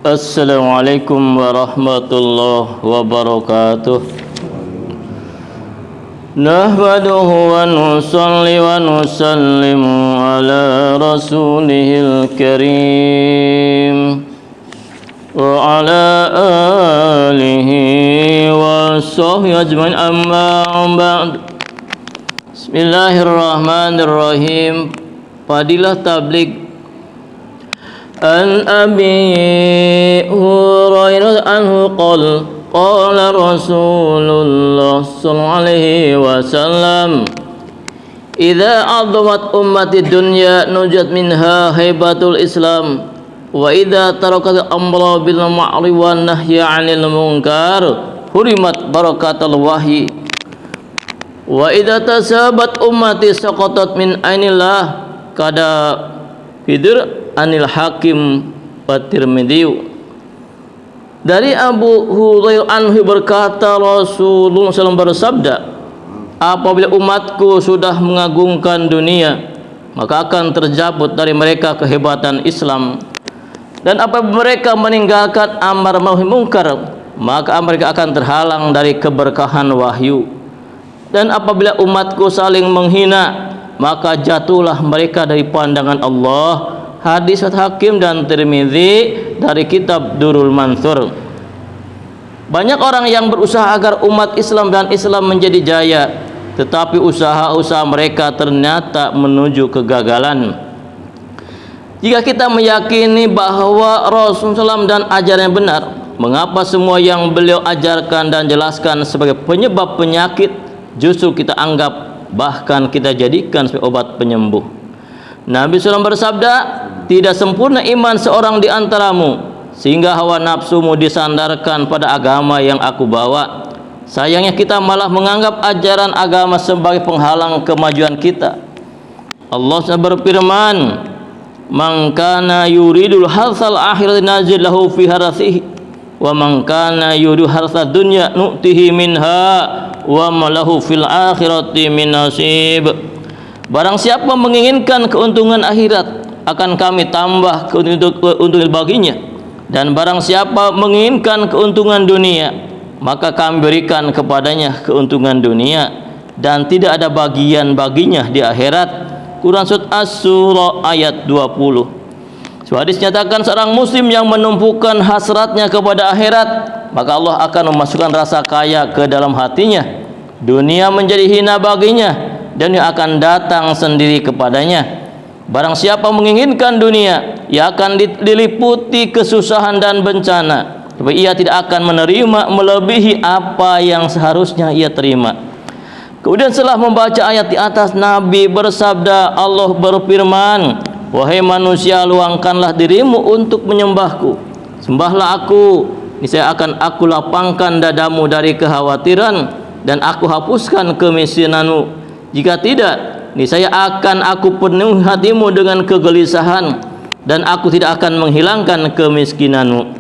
Assalamualaikum warahmatullahi wabarakatuh. Nahmaduhu wa nusalli wa nusallimu ala rasulihil karim wa ala alihi wa sahbihi ajma'in, amma ba'd. Bismillahirrahmanirrahim. Fadilah tabligh. An Abi Hurairah anhu qala Rasulullah sallallahu alaihi wasallam, idza adamat ummati dunya nujat minha haibatul Islam, wa idza tarakat amra bil ma'ruf wan nahya 'anil munkar hurimat barakatul wahyi, wa idza tasabat ummati saqatat min ainillah kada Fidr anil Hakim wa Tirmidzi. Dari Abu Hurairah anhu berkata, Rasulullah SAW bersabda, apabila umatku sudah mengagungkan dunia, maka akan terjabut dari mereka kehebatan Islam, dan apabila mereka meninggalkan amar ma'ruf munkar, maka mereka akan terhalang dari keberkahan wahyu. Dan apabila umatku saling menghina, maka jatuhlah mereka dari pandangan Allah. Hadis Hakim dan Tirmidzi dari kitab Durrul Mansur. Banyak orang yang berusaha agar umat Islam dan Islam menjadi jaya, tetapi usaha-usaha mereka ternyata menuju kegagalan. Jika kita meyakini bahwa Rasulullah SAW dan ajarannya benar, mengapa semua yang beliau ajarkan dan jelaskan sebagai penyebab penyakit justru kita anggap, bahkan kita jadikan sebagai obat penyembuh? Nabi SAW bersabda, tidak sempurna iman seorang di antaramu sehingga hawa nafsumu disandarkan pada agama yang aku bawa. Sayangnya kita malah menganggap ajaran agama sebagai penghalang kemajuan kita. Allah berfirman, man kana yuridul harsal akhirati nazil lahu fi harasihi wa man kana yuridu harsad dunya nu'tihi minha wa ma lahu fil akhirati min nasib. Barang siapa menginginkan keuntungan akhirat, akan kami tambah keuntungan baginya, dan barang siapa menginginkan keuntungan dunia, maka kami berikan kepadanya keuntungan dunia dan tidak ada bagian baginya di akhirat. Quran Surat As-Surah ayat 20. Hadis nyatakan seorang muslim yang menumpukan hasratnya kepada akhirat, maka Allah akan memasukkan rasa kaya ke dalam hatinya. Dunia menjadi hina baginya dan ia akan datang sendiri kepadanya. Barang siapa menginginkan dunia, ia akan diliputi kesusahan dan bencana, tapi ia tidak akan menerima melebihi apa yang seharusnya ia terima. Kemudian setelah membaca ayat di atas, Nabi bersabda, Allah berfirman, wahai manusia, luangkanlah dirimu untuk menyembahku, sembahlah aku, niscaya akan aku lapangkan dadamu dari kekhawatiran dan aku hapuskan kemiskinanmu. Jika tidak, niscaya akan aku penuhi hatimu dengan kegelisahan dan aku tidak akan menghilangkan kemiskinanmu.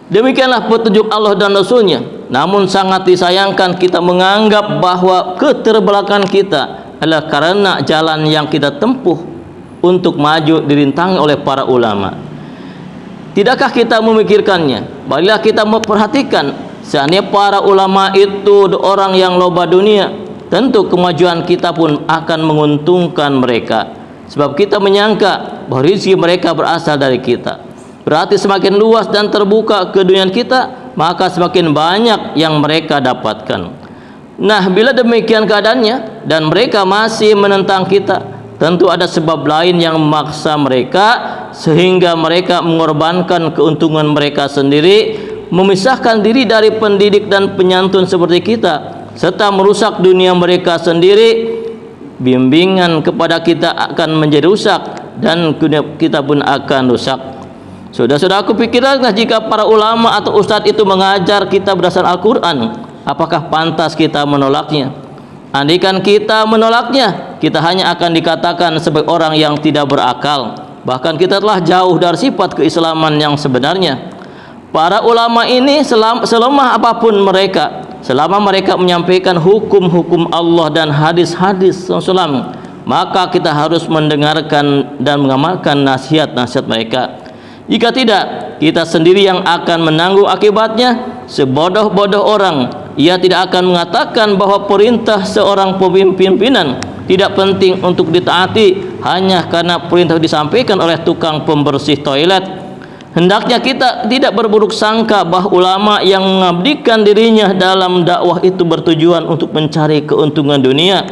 Demikianlah petunjuk Allah dan Rasulnya. Namun sangat disayangkan kita menganggap bahwa keterbelakangan kita adalah karena jalan yang kita tempuh untuk maju dirintangi oleh para ulama. Tidakkah kita memikirkannya? Marilah kita memperhatikan, seandainya para ulama itu orang yang loba dunia, tentu kemajuan kita pun akan menguntungkan mereka, sebab kita menyangka bahwa rezeki mereka berasal dari kita. Berarti semakin luas dan terbuka keduniaan kita, maka semakin banyak yang mereka dapatkan. Nah, bila demikian keadaannya dan mereka masih menentang kita, tentu ada sebab lain yang memaksa mereka sehingga mereka mengorbankan keuntungan mereka sendiri, memisahkan diri dari pendidik dan penyantun seperti kita, serta merusak dunia mereka sendiri. Bimbingan kepada kita akan menjadi rusak dan kita pun akan rusak. Saudara-saudaraku, pikirlah jika para ulama atau ustadz itu mengajar kita berdasarkan Al-Quran, apakah pantas kita menolaknya? Andaikan kita menolaknya, kita hanya akan dikatakan sebagai orang yang tidak berakal. Bahkan kita telah jauh dari sifat keislaman yang sebenarnya. Para ulama ini selemah apapun mereka, selama mereka menyampaikan hukum-hukum Allah dan hadis-hadis Rasulullah, maka kita harus mendengarkan dan mengamalkan nasihat-nasihat mereka. Jika tidak, kita sendiri yang akan menanggung akibatnya. Sebodoh-bodoh orang, ia tidak akan mengatakan bahwa perintah seorang pimpinan tidak penting untuk ditaati hanya karena perintah disampaikan oleh tukang pembersih toilet. Hendaknya kita tidak berburuk sangka bahwa ulama yang mengabdikan dirinya dalam dakwah itu bertujuan untuk mencari keuntungan dunia.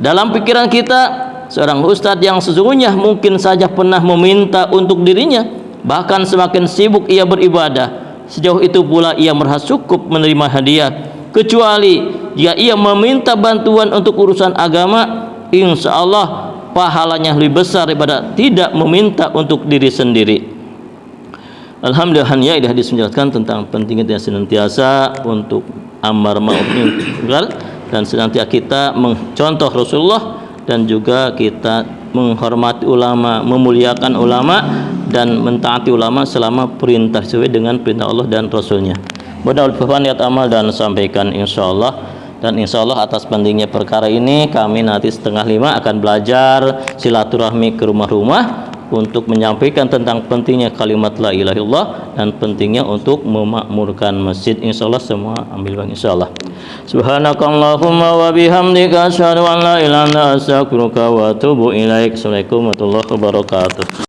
Dalam pikiran kita, seorang ustadz yang sesungguhnya mungkin saja pernah meminta untuk dirinya, bahkan semakin sibuk ia beribadah, sejauh itu pula ia merasa cukup menerima hadiah. Kecuali jika ia meminta bantuan untuk urusan agama, insya Allah pahalanya lebih besar daripada tidak meminta untuk diri sendiri. Alhamdulillah, ya ini hadis menjelaskan tentang pentingnya senantiasa untuk amar ma'ruf munkar dan senantiasa kita mencontoh Rasulullah, dan juga kita menghormati ulama, memuliakan ulama, dan mentaati ulama selama perintah sesuai dengan perintah Allah dan Rasulnya. Mudah-mudahan niat amal dan sampaikan insyaallah. Dan insyaallah atas pentingnya perkara ini kami nanti 4:30 akan belajar silaturahmi ke rumah-rumah untuk menyampaikan tentang pentingnya kalimat la ilaha illallah dan pentingnya untuk memakmurkan masjid. Insyaallah semua ambil bang insyaallah. Subhanakallahumma wa bihamdika asyhadu an la ilaha illa anta astaghfiruka wa atubu ilaik. Assalamualaikum warahmatullahi wabarakatuh.